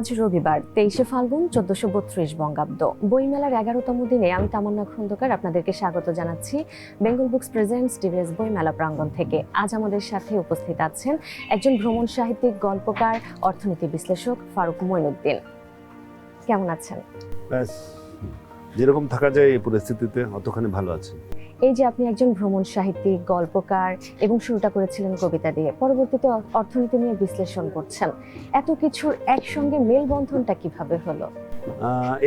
আজ রবিবার 23শে ফাল্গুন 1432 বঙ্গাব্দ। বইমেলার 11তম দিনে আমি তামান্না খন্দকার আপনাদেরকে স্বাগত জানাচ্ছি বেঙ্গল বুকস প্রেজেন্টস টিভিএস বইমেলা প্রাঙ্গণ থেকে। আজ আমাদের সাথে উপস্থিত আছেন একজন ভ্রমণ সাহিত্যিক, গল্পকার, অর্থনীতি বিশ্লেষক ফারুক মঈনুদ্দিন। কেমন আছেন? যেরকম থাকা যায় এই পরিস্থিতিতে অতখানি ভালো আছে। এই যে আপনি একজন ভ্রমণ সাহিত্যিক, গল্পকার এবং শুরুটা করেছিলেন কবিতা দিয়ে, পরবর্তীতে অর্থনীতি নিয়ে বিশ্লেষণ করছেন, এত কিছুর একসঙ্গে মেলবন্ধনটা কিভাবে হলো?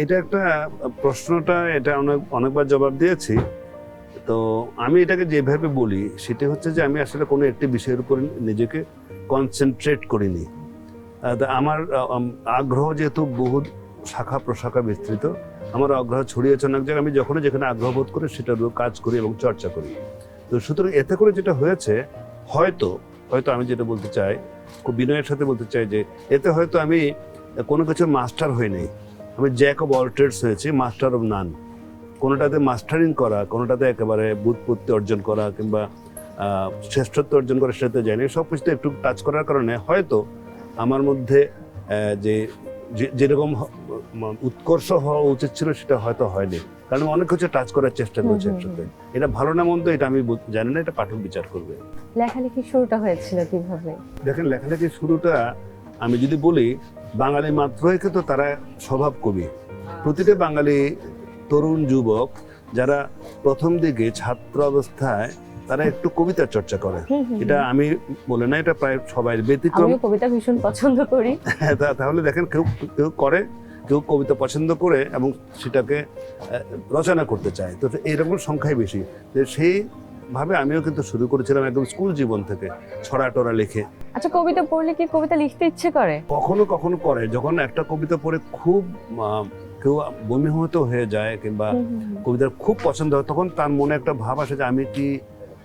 এটা একটা প্রশ্নটা এটা অনেকবার জবাব দিয়েছি। তো আমি এটাকে যেভাবে বলি সেটা হচ্ছে যে আমি আসলে কোনো একটি বিষয়ের উপর নিজেকে কনসেন্ট্রেট করিনি। আমার আগ্রহ যেহেতু বহু শাখা প্রশাখা বিস্তৃত, আমার আগ্রহ ছড়িয়েছে অনেক জায়গায়। আমি যখনই যেখানে আগ্রহ বোধ করি সেটার উপর কাজ করি এবং চর্চা করি। তো সুতরাং এতে করে যেটা হয়েছে, হয়তো আমি যেটা বলতে চাই, খুব বিনয়ের সাথে বলতে চাই যে এতে হয়তো আমি কোনো কিছুর মাস্টার হইনি, আমি জ্যাক অব অল ট্রেডস হয়েছি, মাস্টার অব নান। কোনোটাতে মাস্টারিং করা, কোনোটাতে একেবারে বুৎপত্তি অর্জন করা কিংবা শ্রেষ্ঠত্ব অর্জন করা সেটাতে যায়নি। সব কিছুতে একটু টাচ করার কারণে হয়তো আমার মধ্যে যে যেরকম উৎকর্ষ হওয়া উচিত ছিল সেটা হয়তো হয়নি, কারণ অনেক কিছু টাচ করার চেষ্টা করেছে একসাথে। এটা ভালো না মন্দ এটা আমি জানি না, এটা পাঠক বিচার করবে। লেখালেখি শুরুটা হয়েছিল কিভাবে? দেখেন, লেখালেখির শুরুটা আমি যদি বলি, বাঙালি মাত্রই কিন্তু তারা স্বভাব কবি। প্রতিটা বাঙালি তরুণ যুবক যারা প্রথম দিকে ছাত্র অবস্থায় তারা একটু কবিতা চর্চা করে। এটা আমি বলে না, এটা প্রায় সবাই ব্যতিক্রম। আমি কবিতা ভীষণ পছন্দ করি। তাহলে দেখেন, কেউ করে, কেউ কবিতা পছন্দ করে এবং সেটাকে রচনা করতে চায়। তো এইরকম সংখ্যাই বেশি। সেই ভাবে আমিও কিন্তু শুরু করেছিলাম একদম স্কুল জীবন থেকে, ছড়া টরা লিখে। আচ্ছা, কবিতা পড়লে কি কবিতা লিখতে ইচ্ছে করে? কখনো কখনো করে। যখন একটা কবিতা পড়ে খুব কেউ বমিহত হয়ে যায় কিংবা কবিতার খুব পছন্দ হয়, তখন তার মনে একটা ভাব আসে যে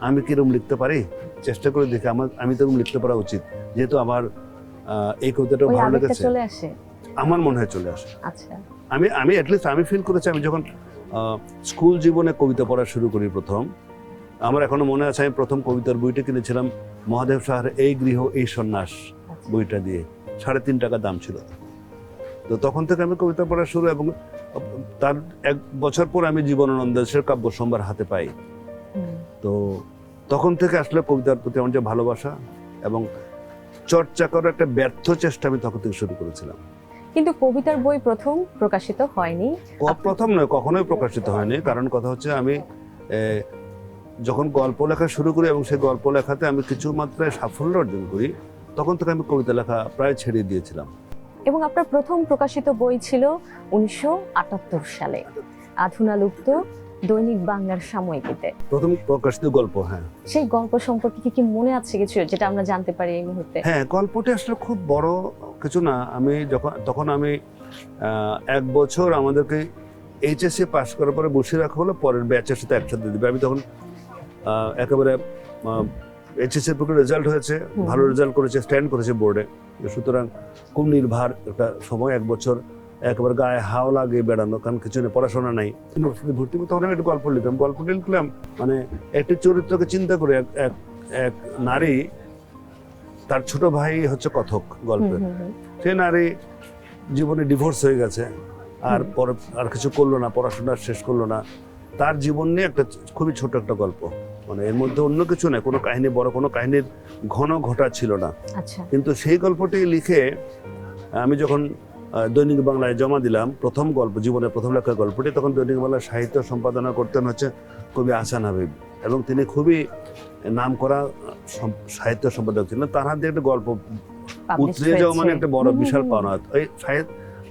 আমি কিরকম লিখতে পারি, চেষ্টা করে দেখি আমি তো লিখতে পারা উচিত, যেহেতু আমার এই কবিতাটা ভালো লেগেছে। চলে আসে, আমার মনে হয় চলে আসে। আচ্ছা, আমি অ্যাটলিস্ট আমি ফিল করেছি, আমি যখন স্কুল জীবনে কবিতা পড়া শুরু করি প্রথম, আমার এখনো মনে আছে আমি প্রথম কবিতার বইটা কিনেছিলাম মহাদেব সাহার এই গৃহ এই সন্ন্যাস বইটা দিয়ে, 3.5 টাকা দাম ছিল। তো তখন থেকে আমি কবিতা পড়া শুরু, এবং তার 1 বছর পর আমি জীবনানন্দ দাশের কাব্য সম্ভার হাতে পাই। তো তখন থেকে আসলে কবিতার প্রতি আমার যে ভালোবাসা এবং চর্চা করার একটা ব্যর্থ চেষ্টা আমি তখন থেকে শুরু করেছিলাম। কিন্তু কবিতার বই প্রথম প্রকাশিত হয়নি? প্রথম নয়, কখনোই প্রকাশিত হয়নি। কারণ কথা হচ্ছে, আমি যখন গল্প লেখা শুরু করি এবং সেই গল্প লেখাতে আমি কিছু মাত্রায় সাফল্য অর্জন করি, তখন থেকে আমি কবিতা লেখা প্রায় ছেড়ে দিয়েছিলাম। এবং আপনার প্রথম প্রকাশিত বই ছিল 1978 সালে আধুনালুপ্ত দৈনিক বাংলার সাময়িকীতে। প্রথম প্রকাশিত গল্প। হ্যাঁ, সেই গল্প সম্পর্কে কি মনে আছে কিছু যেটা আমরা জানতে পারি এই মুহূর্তে? হ্যাঁ, গল্পটা আসলে খুব বড় কিছু না। আমি তখন আমি 1 বছর আমাদেরকে এইচএসসি পাস করার পরে বসে রাখা হলো, পরের ব্যাচের সাথে একসাথে দেবে। আমি তখন একেবারে এইচএসসির প্রতি রেজাল্ট হয়েছে, ভালো রেজাল্ট করেছে, স্ট্যান্ড করেছে বোর্ডে। সুতরাং খুব নির্ভার একটা সময়, 1 বছর একেবারে গায়ে হাওয়া লাগিয়ে বেড়ানো, কারণ কিছু নেই, পড়াশোনা নাই। ইউনিভার্সিটি ভর্তি তখন আমি একটা গল্প লিখলাম, মানে একটি চরিত্রকে চিন্তা করে, এক নারী, তার ছোট ভাই হচ্ছে কথক গল্পের। সে নারী জীবনে ডিভোর্স হয়ে গেছে, আর কিছু করলো না, পড়াশোনা শেষ করলো না। তার জীবন নিয়ে একটা খুবই ছোট একটা গল্প, মানে এর মধ্যে অন্য কিছু নাই, কোনো কাহিনী, বড় কোনো কাহিনীর ঘন ঘটা ছিল না। কিন্তু সেই গল্পটি লিখে আমি যখন দৈনিক বাংলায় জমা দিলাম, প্রথম গল্প, জীবনের প্রথম লেখা গল্পটি, তখন দৈনিক বাংলার সাহিত্য সম্পাদনা করতেন হচ্ছে কবি আহসান হাবিব, এবং তিনি খুবই নামকরা সাহিত্য সম্পাদক ছিলেন। তার হাতে একটা গল্প উতরে যাওয়া মানে একটা বড় বিশাল পাওনা। এই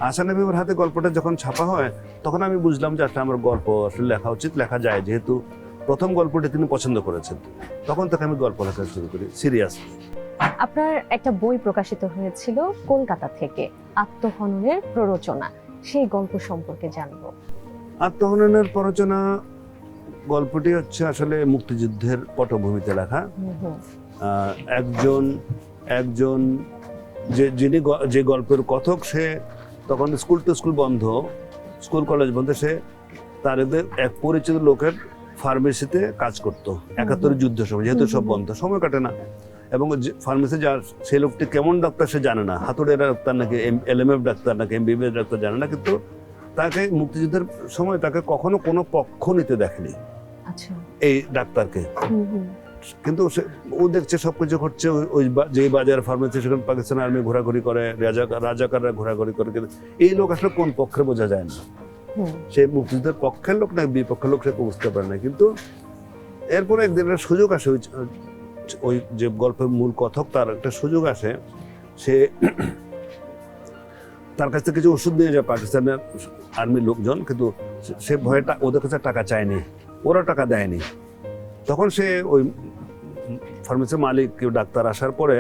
আহসান হাবিবের হাতে গল্পটা যখন ছাপা হয়, তখন আমি বুঝলাম যে আসলে আমার গল্প আসলে লেখা উচিত, লেখা যায়, যেহেতু প্রথম গল্পটি তিনি পছন্দ করেছেন। তখন থেকে আমি গল্প লেখা শুরু করি সিরিয়াসলি। আপনার একটা বই প্রকাশিত হয়েছিল কলকাতা থেকে, আত্মহননের প্ররোচনা, সেই গল্প সম্পর্কে জানবো। আত্মহননের প্ররোচনা গল্পটি হচ্ছে আসলে মুক্তিযুদ্ধের পটভূমিতে লেখা। একজন যে গল্পের কথক, সে তখন স্কুল টু স্কুল বন্ধ, স্কুল কলেজ বন্ধ, সে তার এক পরিচিত লোকের ফার্মেসিতে কাজ করতো 71 যুদ্ধের সময়, যেহেতু সব বন্ধ, সময় কাটে না। এবং ফার্মেসি যার সেই লোকটি কেমন ডাক্তার সে জানে না, হাতুড়ের ডাক্তার নাকি এলএমএফ ডাক্তার নাকি এমবিবিএস ডাক্তার জানে না, কিন্তু তাকে মুক্তিযুদ্ধের সময় তাকে কখনো কোনো পক্ষ নিতে দেখেনি আচ্ছা। এই ডাক্তারকে। হুম হুম। কিন্তু ও দেখছে সবকিছু ঘটছে ওই যে বাজার ফার্মেসি, সেখানে পাকিস্তান আর্মি ঘোরাঘুরি করে, রাজাকাররা ঘোরাঘুরি করে, কিন্তু এই লোক আসলে কোন পক্ষে বোঝা যায় না। সে মুক্তিযুদ্ধের পক্ষের লোক না বিপক্ষের লোক সে বুঝতে পারে না। কিন্তু এরপরে একদিন একটা সুযোগ আসে, ওই যে গল্পের মূল কথক তার একটা সুযোগ আসে, সে তার কাছ থেকে কিছু ওষুধ নিয়ে যায় পাকিস্তানের আর্মির লোকজন, কিন্তু সে ভয়টা ওদের কাছে টাকা চায়নি, ওরা টাকা দেয়নি। তখন সে ওই ফার্মেসির মালিক কেউ ডাক্তার আসার পরে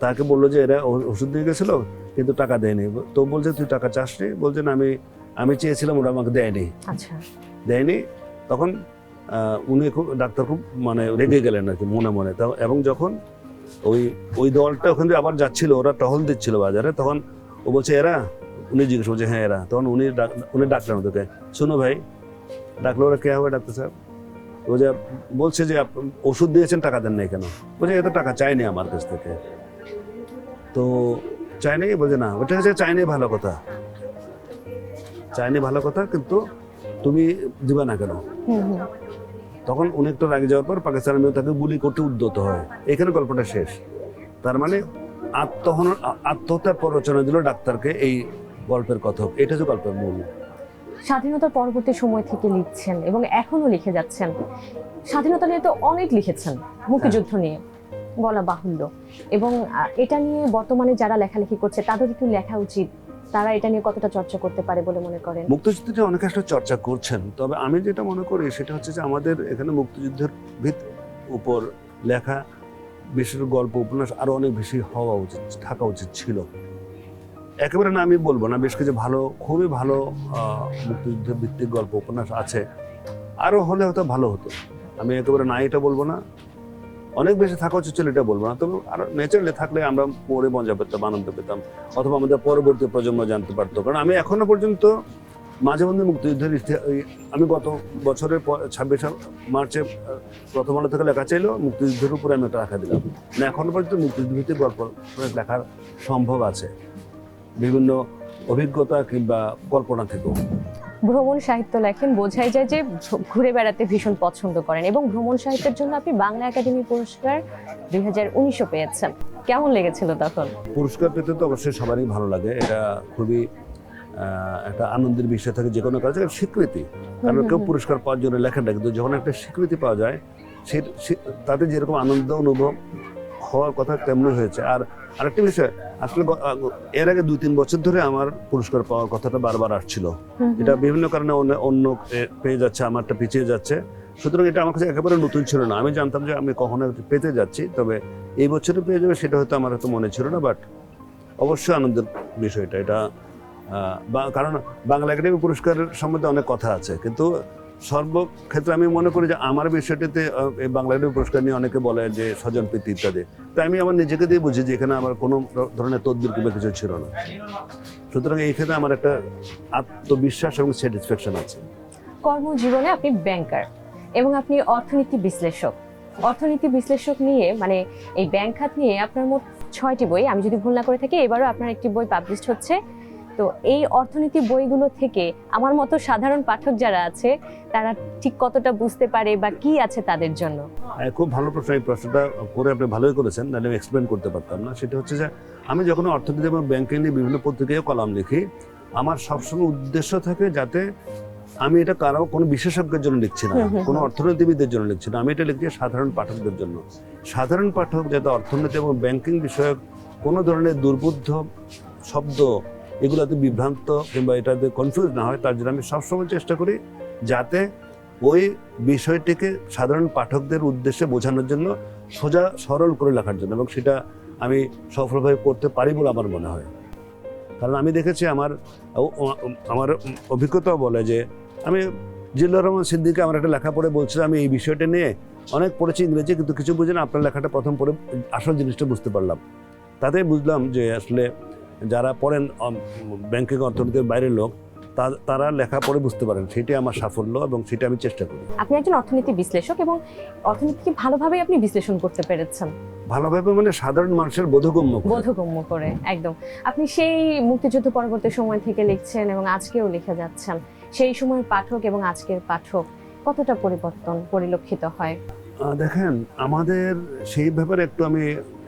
তাকে বললো যে এরা ওষুধ নিয়ে গেছিল কিন্তু টাকা দেয়নি। তো বলছে তুই টাকা চাসনি? বলছে না, আমি চেয়েছিলাম, ওরা আমাকে দেয়নি। আচ্ছা। দেয়নি। তখন উনি ডাক্তার খুব মানে রেগে গেলেন আর কি মনে মনে। এবং যখন ওই দলটা ওখান থেকে আবার যাচ্ছিল, ওরা টহল দিচ্ছিল বাজারে, তখন ও বলছে এরা, উনি জিজ্ঞেস করছে হ্যাঁ এরা। তখন উনি ডাকলেন ওদেরকে, শোনো ভাই। ডাকলো, ওরা কে হবে ডাক্তার সাহেব? ও যে বলছে যে ওষুধ দিয়েছেন টাকা দেন নাই কেন? বলছে এত টাকা চাইনি আমার কাছ থেকে। তো চাইনি? বলছে না, ওটা হচ্ছে চাইনি ভালো কথা, চাইনি ভালো কথা, কিন্তু তুমি দিবা না কেন? তখন উনি একটু রাগে যাওয়ার পর পাকিস্তানের মেয়ে তাকে গুলি করতে উদ্যত হয়। এখানে গল্পটা শেষ। তার মানে আত্মহত্যার প্ররোচনা দিল ডাক্তারকে এই গল্পের কথক। এটা হচ্ছে গল্পের মূল। স্বাধীনতার পরবর্তী সময় থেকে লিখছেন এবং এখনো লিখে যাচ্ছেন। স্বাধীনতা নিয়ে তো অনেক লিখেছেন, মুক্তিযুদ্ধ নিয়ে বলা বাহুল্য, এবং এটা নিয়ে বর্তমানে যারা লেখালেখি করছে তাদের একটু লেখা উচিত। তারা এটা নিয়ে কতটা চর্চা করতে পারে বলে মনে করেন? মুক্তিযুদ্ধটা অনেকে আসলে চর্চা করছেন, তবে আমি যেটা মনে করি সেটা হচ্ছে যে আমাদের এখানে মুক্তিযুদ্ধের উপর লেখা বিশেষ গল্প উপন্যাস আরো অনেক বেশি হওয়া উচিত, থাকা উচিত ছিল। একেবারে না আমি বলবো না, বেশ কিছু ভালো, খুবই ভালো মুক্তিযুদ্ধ ভিত্তিক গল্প উপন্যাস আছে, আরো হলে হয়তো ভালো হতো। আমি একেবারে না এটা বলবো না, অনেক বেশি থাকা উচিত ছিল এটা বলবো না, তবে আরো ন্যাচারালি থাকলে আমরা পড়ে মজা পেতাম, আনন্দ পেতাম, অথবা আমাদের পরবর্তী প্রজন্ম জানতে পারতো। কারণ আমি এখনো পর্যন্ত মাঝে মধ্যে মুক্তিযুদ্ধের আমি গত বছরের 26 মার্চে প্রথম আলো থেকে লেখা চাইলেও মুক্তিযুদ্ধের উপরে আমি একটা রাখা দিলাম না। এখনো পর্যন্ত মুক্তিযুদ্ধ ভিত্তিক গল্প লেখার সম্ভব আছে বিভিন্ন অভিজ্ঞতা কিংবা কল্পনা থেকেও। ভ্রমণ সাহিত্য লেখেন, বোঝাই যায় যে ঘুরে বেড়াতে ভীষণ পছন্দ করেন, এবং ভ্রমণ সাহিত্যের জন্য আপনি বাংলা একাডেমি পুরস্কার 2019 পেয়েছেন। কেমন লেগেছিল তখন? পুরস্কার পেতে তো অবশ্যই সবারই ভালো লাগে, এটা খুবই একটা আনন্দের বিষয় থাকে যে কোনো কাজে, স্বীকৃতি। কারণ কেউ পুরস্কার পাওয়ার জন্য লেখেন না, কিন্তু যখন একটা স্বীকৃতি পাওয়া যায় তাতে যেরকম আনন্দ অনুভব হওয়ার কথা তেমনি হয়েছে। আর আরেকটা বিষয়, আসলে এর আগে 2-3 বছর ধরে আমার পুরস্কার পাওয়ার কথাটা বারবার আসছিল। এটা বিভিন্ন কারণে অন্য পেয়ে যাচ্ছে, আমারটা পিছিয়ে যাচ্ছে। সুতরাং এটা আমার কাছে একেবারে নতুন ছিল না। আমি জানতাম যে আমি কখনো পেতে যাচ্ছি, তবে এই বছরে পেয়ে যাবে সেটা হয়তো আমার হয়তো মনে ছিল না। বাট অবশ্যই আনন্দের বিষয়টা এটা, কারণ বাংলা একাডেমি পুরস্কারের সম্বন্ধে অনেক কথা আছে, কিন্তু সর্বক্ষেত্রে আমি মনে করি যে আমার বিষয়টিতে এই বাংলা একাডেমি পুরস্কার নিয়ে অনেকে বলে যে স্বজনপ্রীতি ইত্যাদি, তাই আমি আমার নিজেকে দিয়ে বুঝি যে এখানে আমার কোনো ধরনের তদবির কিংবা কিছু ছিল না। সুতরাং এই ক্ষেত্রে আমার একটা আত্মবিশ্বাস এবং স্যাটিসফ্যাকশন আছে। কর্মজীবনে আপনি ব্যাংকার এবং আপনি অর্থনীতি বিশ্লেষক। অর্থনীতি বিশ্লেষক নিয়ে মানে এই ব্যাংক খাত নিয়ে আপনার মোট 6টি বই, আমি যদি ভুল না করে থাকি এবারও আপনার একটি বই পাবলিশড হচ্ছে। তো এই অর্থনীতি বইগুলো থেকে আমার মতো সাধারণ পাঠক যারা আছে তারা ঠিক কতটা বুঝতে পারে বা কি আছে তাদের জন্য? খুব ভালো প্রশ্ন, এই প্রশ্নটা করে আপনি ভালোই করেছেন, নাহলে আমি এক্সপ্লেন করতে পারতাম না। সেটা হচ্ছে যে আমি যখন অর্থনীতি এবং ব্যাংকিং নিয়ে বিভিন্ন পত্রিকায় কলাম লিখি, আমার সবসময় উদ্দেশ্য থাকে যাতে আমি এটা কারো কোনো বিশেষজ্ঞের জন্য লিখছি না, কোনো অর্থনীতিবিদদের জন্য লিখছি না, আমি এটা লিখছি সাধারণ পাঠকদের জন্য। সাধারণ পাঠক যাতে অর্থনীতি এবং ব্যাংকিং বিষয়ক কোনো ধরনের দুর্বোধ্য শব্দ এগুলোতে বিভ্রান্ত কিংবা এটাতে কনফিউজ না হয়, তার জন্য আমি সবসময় চেষ্টা করি যাতে ওই বিষয়টিকে সাধারণ পাঠকদের উদ্দেশ্যে বোঝানোর জন্য সোজা সরল করে লেখার জন্য, এবং সেটা আমি সফলভাবে করতে পারি বলে আমার মনে হয়। কারণ আমি দেখেছি আমার অভিজ্ঞতাও বলে যে আমি জিল্লুর রহমান সিদ্দিকী আমার একটা লেখা পড়ে বলছিলাম আমি এই বিষয়টা নিয়ে অনেক পড়েছি ইংরেজি, কিন্তু কিছু বুঝি না, আপনার লেখাটা প্রথম পড়ে আসল জিনিসটা বুঝতে পারলাম। তাতেই বুঝলাম যে আসলে যারা পড়েন ব্যাংকিং অর্থনীতির বাইরের লোক তারা লেখা পড়ে বুঝতে পারেন, সেটাই আমার সাফল্য এবং সেটা আমি চেষ্টা করি। আপনি একজন অর্থনীতি বিশ্লেষক এবং অর্থনীতিকে ভালোভাবে আপনি বিশ্লেষণ করতে পেরেছেন। ভালোভাবে মানে সাধারণ মানুষের বোধগম্য করে। বোধগম্য করে, একদম। আপনি সেই মুক্তিযুদ্ধ পরবর্তী সময় থেকে লিখছেন এবং আজকেও লিখে যাচ্ছেন। সেই সময়ের পাঠক এবং আজকের পাঠক কতটা পরিবর্তন পরিলক্ষিত হয়? দেখেন, আমাদের সেই ব্যাপারে আমি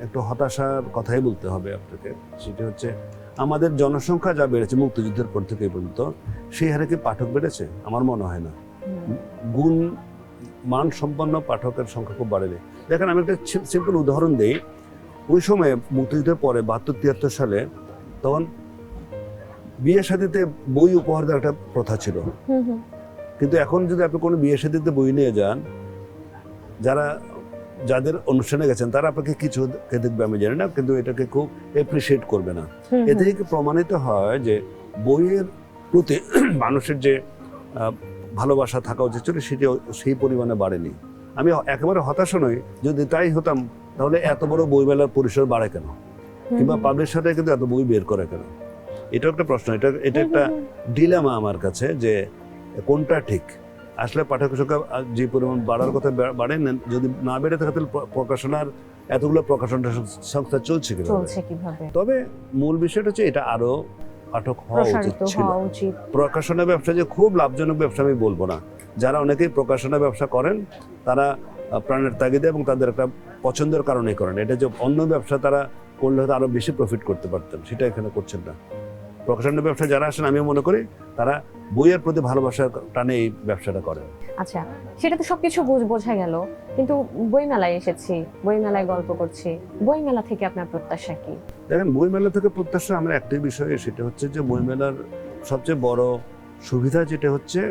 একটু হতাশার কথাই বলতে হবে আপনাকে। সেটা হচ্ছে আমাদের জনসংখ্যা যা বেড়েছে মুক্তিযুদ্ধের পর থেকে এই পর্যন্ত, সেই হারে কি পাঠক বেড়েছে? আমার মনে হয় না। গুণ মান সম্পন্ন পাঠকের সংখ্যা খুব বাড়েনি। দেখেন, আমি একটা সিম্পল উদাহরণ দিই। ওই সময় মুক্তিযুদ্ধের পরে 72-73 সালে তখন বিয়ে শাদীতে বই উপহার দেওয়ার একটা প্রথা ছিল। কিন্তু এখন যদি আপনি কোনো বিয়ে শাদীতে বই নিয়ে যান, যাদের অনুষ্ঠানে গেছেন তারা আপনাকে কিছু দেখবে আমি জানি না, কিন্তু এটাকে খুব এপ্রিসিয়েট করবে না। এতে থেকে প্রমাণিত হয় যে বইয়ের প্রতি মানুষের যে ভালোবাসা থাকা উচিত ছিল সেটি সেই পরিমাণে বাড়েনি। আমি একেবারে হতাশ নই। যদি তাই হতাম তাহলে এত বড় বইমেলার পরিসর বাড়ে কেন, কিংবা পাবলিশাররা কিন্তু এত বই বের করে কেন? এটা একটা প্রশ্ন। এটা একটা ডিলেমা আমার কাছে, যে কোনটা ঠিক। আসলে পাঠকের সংখ্যা যে পরিমাণ বাড়ার কথা বাড়েন, যদি না বেড়ে থাকে তাহলে প্রকাশনার এতগুলো প্রকাশনা সংস্থা চলছে কিভাবে? তবে মূল বিষয়টা হচ্ছে এটা আরো পাঠক হওয়া উচিত ছিল। প্রকাশনা ব্যবসা যে খুব লাভজনক ব্যবসা আমি বলবো না। যারা অনেকেই প্রকাশনা ব্যবসা করেন তারা প্রাণের তাগিদে এবং তাদের একটা পছন্দের কারণেই করেন। এটা যে অন্য ব্যবসা তারা করলে হয়তো আরো বেশি প্রফিট করতে পারতেন, সেটা এখানে করছেন না। প্রকাশনা ব্যবসা যারা আসেন, আমি মনে করি তারা বইয়ের প্রতি ভালোবাসার টানে এই ব্যবসাটা করেন। আচ্ছা, সেটা তো সবকিছু বোঝা গেল, কিন্তু বইমেলায় এসেছি, বইমেলায় গল্প করছি, বইমেলা থেকে আপনার প্রত্যাশা কি? দেখেন, বইমেলা থেকে প্রত্যাশা আমরা একটাই বিষয়, সেটা হচ্ছে যে বইমেলার সবচেয়ে বড় সুবিধা যেটা হচ্ছে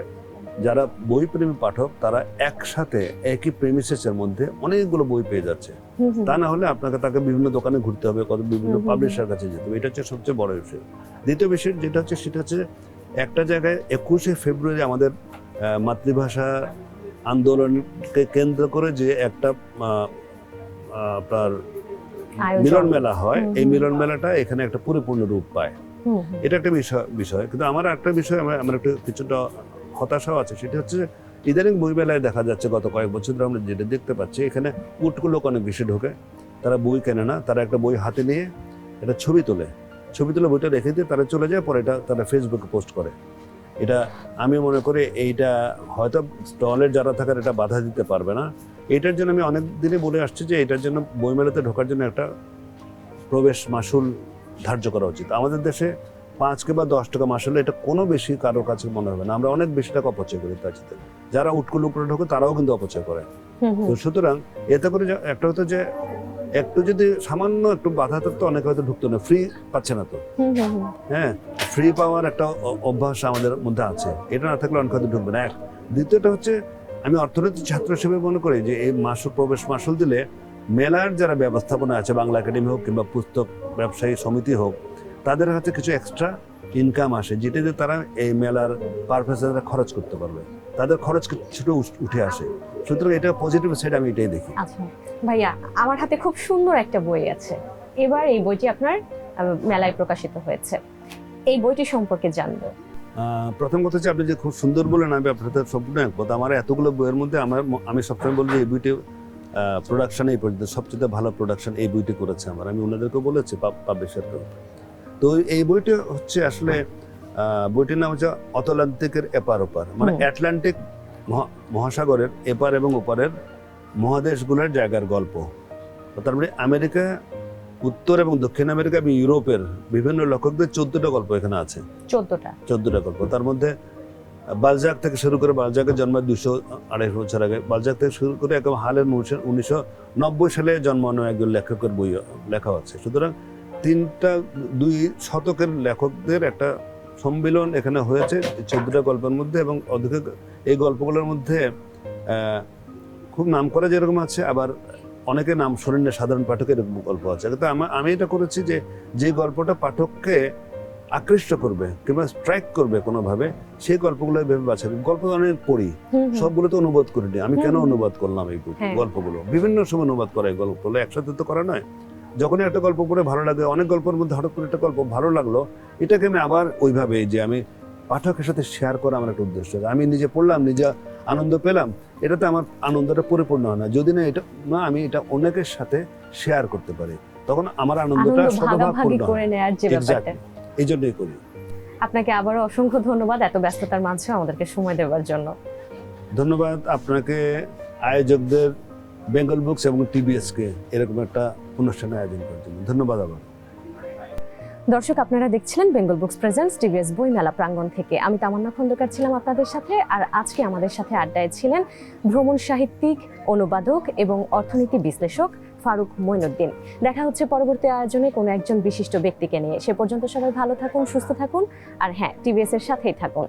যারা বই প্রেমী পাঠক তারা একসাথে একই প্রেমিসেসের মধ্যে অনেকগুলো বই পেয়ে যাচ্ছে। তা না হলে তাকে বিভিন্ন দোকানে ঘুরতে হবে, বিভিন্ন পাবলিশার কাছে যেতে হবে। এটা হচ্ছে সবচেয়ে বড় বিষয়। দ্বিতীয় বিষয় যেটা হচ্ছে সেটা হচ্ছে একটা জায়গায় 21শে ফেব্রুয়ারি আমাদের মাতৃভাষা আন্দোলনকে কেন্দ্র করে যে একটা আপনার মিলন মেলা হয়, এই মিলন মেলাটা এখানে একটা পরিপূর্ণ রূপ পায়। এটা একটা বিষয়। কিন্তু আমার একটা বিষয় আমার একটু কিছুটা হতাশাও আছে। সেটা হচ্ছে ইদানিং বই মেলায় দেখা যাচ্ছে গত কয়েক বছর ধরে আমরা যেটা দেখতে পাচ্ছি, এখানে উটকো লোক অনেক বেশি ঢোকে। তারা বই কেনে না, তারা একটা বই হাতে নিয়ে একটা ছবি তুলে বইটা রেখে দিয়ে তারা চলে যায়, পরে এটা তারা ফেসবুকে পোস্ট করে। এটা আমি মনে করি এইটা হয়তো স্টলের যারা থাকার এটা বাধা দিতে পারবে না। এটার জন্য আমি অনেক দিনে বলে আসছি যে এটার জন্য বইমেলাতে ঢোকার জন্য একটা প্রবেশ মাশুল ধার্য করা উচিত। আমাদের দেশে 5 কিংবা 10 টাকা মাশুল, এটা কোনো বেশি কারোর কাছে মনে হবে না। আমরা অনেক বেশি টাকা অপচয় করি তার সাথে। যারা উটকো লুকরে ঢোকে তারাও কিন্তু অপচয় করে। তো সুতরাং এতে করে একটা হতো যে একটু যদি সামান্য একটু বাধা থাকতো অনেকে হয়তো ঢুকতো না, ফ্রি পাচ্ছে না তো। হ্যাঁ, ফ্রি পাওয়ার একটা অভ্যাস আমাদের মধ্যে আছে, এটা না থাকলে অনেক হয়তো ঢুকবে না। দ্বিতীয়টা হচ্ছে আমি অর্থনৈতিক ছাত্র হিসেবে মনে করি যে এই প্রবেশ মাশুল দিলে মেলার যারা ব্যবস্থাপনা আছে, বাংলা একাডেমি হোক কিংবা পুস্তক ব্যবসায়ী সমিতি হোক, তাদের কাছে কিছু এক্সট্রা ইনকাম আসে, যেটা দিয়ে তারা এই মেলার পারপাসে খরচ করতে পারবে, তাদের খরচ কিছুটা উঠে আসে। সুতরাং এটা পজিটিভ সাইড, আমি এটাই দেখি। আচ্ছা ভাইয়া, আমার হাতে খুব সুন্দর একটা বই আছে। এবার এই বইটি আপনার মেলায় প্রকাশিত হয়েছে, এই বইটি সম্পর্কে জানবো। প্রথম কথা হচ্ছে আপনি যে খুব সুন্দর বলেন, আমি আপনাদের সম্পূর্ণ একমত। আমার এতগুলো বইয়ের মধ্যে আমি সবসময় বলি এই বইটি প্রোডাকশন এই পর্যন্ত সবচেয়ে ভালো প্রোডাকশন এই বইটি করেছে আমি ওনাদেরকে বলেছি, পাবলিশারকে। তো এই বইটি হচ্ছে আসলে বইটির নাম হচ্ছে অতলান্তিকের এপার ওপার, মানে আটলান্টিক মহাসাগরের এপার এবং ওপারের মহাদেশগুলোর জায়গার গল্প। তার মানে আমেরিকা, উত্তর এবং দক্ষিণ আমেরিকা এবং ইউরোপের বিভিন্ন লেখকদের 14টা গল্প এখানে আছে। 14টা গল্প। তার মধ্যে বালজাক থেকে শুরু করে, বালজাকের জন্ম 200-250 বছর আগে, বালজাক থেকে শুরু করে একদম হালের 1990 সালে জন্মানো একজন লেখকের বই লেখা আছে। সুতরাং 2 শতকের লেখকদের একটা সম্মিলন এখানে হয়েছে 14টা গল্পের মধ্যে। এবং অধিক এই গল্পগুলোর মধ্যে খুব নাম করা যেরকম আছে, আবার অনেকে নাম শোনেন না, সাধারণ পাঠকের এরকম গল্প আছে। কিন্তু আমি এটা করেছি যে গল্পটা পাঠককে আকৃষ্ট করবে কিংবা স্ট্রাইক করবে কোনোভাবে, সেই গল্পগুলো ভেবে বাছাই। গল্প অনেক পড়ি, সবগুলো তো অনুবাদ করিনি। আমি কেন অনুবাদ করলাম এই গল্পগুলো? বিভিন্ন সময় অনুবাদ করা, এই গল্পগুলো একসাথে তো করা নয়। যখনই একটা গল্প পড়ে ভালো লাগে, অনেক গল্পের মধ্যে হঠাৎ করে একটা গল্প ভালো লাগলো, এটাকে আমি আবার ওইভাবে যে আমি পাঠকের সাথে শেয়ার করা আমার একটা উদ্দেশ্য। আমি নিজে পড়লাম, নিজে আনন্দ পেলাম, এটাতে আমার আনন্দটা পরিপূর্ণ হয় না যদি না এটা না আমি এটা অনেকের সাথে শেয়ার করতে পারি, তখন আমার আনন্দটা আনন্দ শতভাগ ভাগাভাগি পূর্ণ করে হয়। নেয়ার যে ব্যাপারটা। Exactly. এই জন্যই করি। আপনাকে আবারও অসংখ্য ধন্যবাদ এত ব্যস্ততার মাঝে আমাদেরকে সময় দেওয়ার জন্য। ধন্যবাদ আপনাকে, আয়োজকদের, বেঙ্গল বুকস এবং টিবিএসকে এরকম একটা অনুষ্ঠানে আয়োজন করার জন্য ধন্যবাদ আবার। দর্শক, আপনারা দেখছিলেন বেঙ্গল বুকস প্রেজেন্টস টিভিএস বইমেলা প্রাঙ্গণ থেকে। আমি তামান্না খন্দকার ছিলাম আপনাদের সাথে, আর আজকে আমাদের সাথে আড্ডায় ছিলেন ভ্রমণ সাহিত্যিক, অনুবাদক এবং অর্থনীতি বিশ্লেষক ফারুক মঈনুদ্দিন। দেখা হচ্ছে পরবর্তী আয়োজনে কোনো একজন বিশিষ্ট ব্যক্তিকে নিয়ে। সে পর্যন্ত সবাই ভালো থাকুন, সুস্থ থাকুন, আর হ্যাঁ, টিভিএস এর সাথেই থাকুন।